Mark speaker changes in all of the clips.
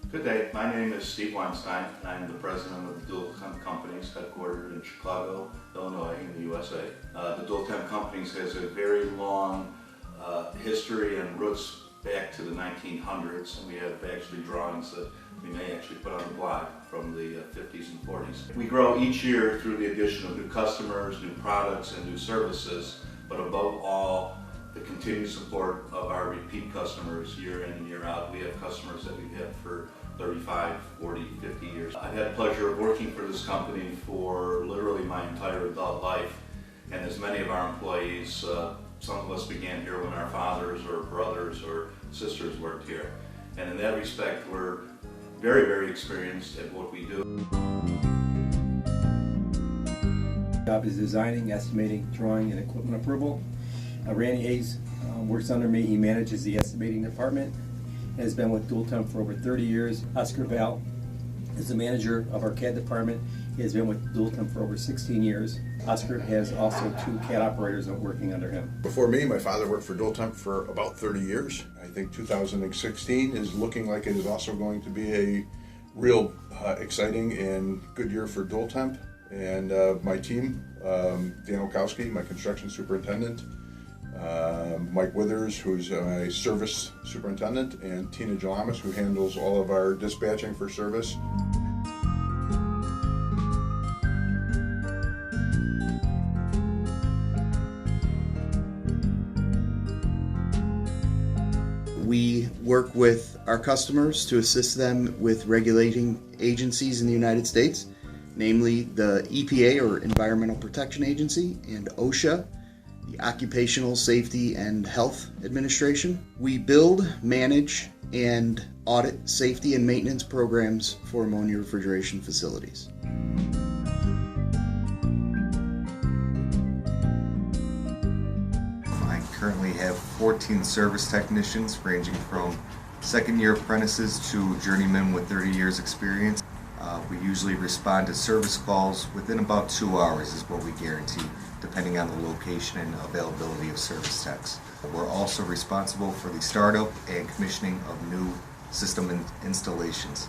Speaker 1: Good day, my name is Steve Weinstein and I'm the president of the DualTemp Companies headquartered in Chicago, Illinois in the USA. The DualTemp Companies has a very long history and roots back to the 1900s, and we have actually drawings that we may actually put on the blog from the 50s and 40s. We grow each year through the addition of new customers, new products, and new services, but above all, the continued support of our repeat customers year in and year out. We have customers that we've had for 35, 40, 50 years. I've had the pleasure of working for this company for literally my entire adult life, and as many of our employees, some of us began here when our fathers or brothers or sisters worked here. And in that respect, we're very, very experienced at what we do.
Speaker 2: Job is designing, estimating, drawing, and equipment approval. Randy Hayes works under me. He manages the estimating department. Has been with DualTemp for over 30 years. Oscar Val is the manager of our CAD department. He has been with DualTemp for over 16 years. Oscar has also 2 CAD operators working under him.
Speaker 3: Before me, my father worked for DualTemp for about 30 years. I think 2016 is looking like it is also going to be a real exciting and good year for DualTemp. And my team, Dan Olkowski, my construction superintendent, Mike Withers, who's my service superintendent, and Tina Jalamas, who handles all of our dispatching for service.
Speaker 4: We work with our customers to assist them with regulating agencies in the United States, namely the EPA, or Environmental Protection Agency, and OSHA, the Occupational Safety and Health Administration. We build, manage, and audit safety and maintenance programs for ammonia refrigeration facilities.
Speaker 5: I currently have 14 service technicians ranging from second-year apprentices to journeymen with 30 years experience. We usually respond to service calls within about 2 hours is what we guarantee, depending on the location and availability of service techs. We're also responsible for the startup and commissioning of new system installations.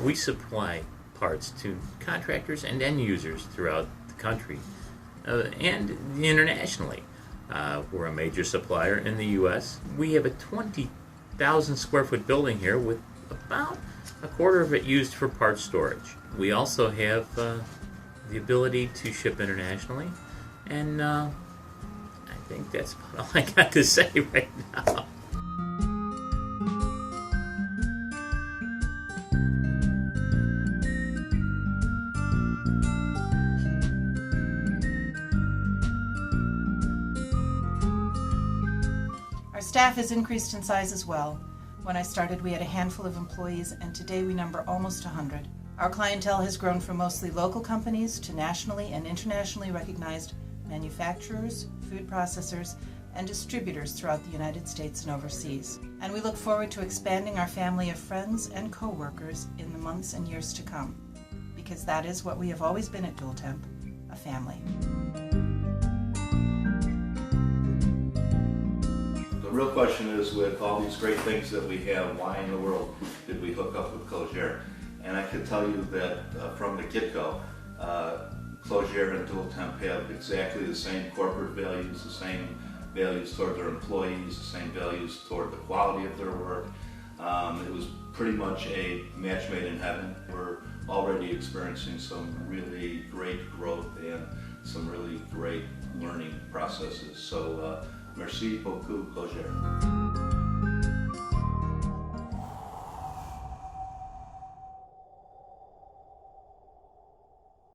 Speaker 6: We supply parts to contractors and end users throughout the country and internationally. We're a major supplier in the U.S. We have a 20,000 square foot building here with about a quarter of it used for parts storage. We also have the ability to ship internationally, and I think that's about all I got to say right now.
Speaker 7: Our staff has increased in size as well. When I started, we had a handful of employees, and today we number almost 100. Our clientele has grown from mostly local companies to nationally and internationally recognized manufacturers, food processors, and distributors throughout the United States and overseas. And we look forward to expanding our family of friends and co-workers in the months and years to come, because that is what we have always been at DualTemp, a family.
Speaker 1: The real question is, with all these great things that we have, why in the world did we hook up with Clauger? And I can tell you that from the get-go, Clauger and DualTemp have exactly the same corporate values, the same values toward their employees, the same values toward the quality of their work. It was pretty much a match made in heaven. We're already experiencing some really great growth and some really great learning processes. So, merci beaucoup, Clauger.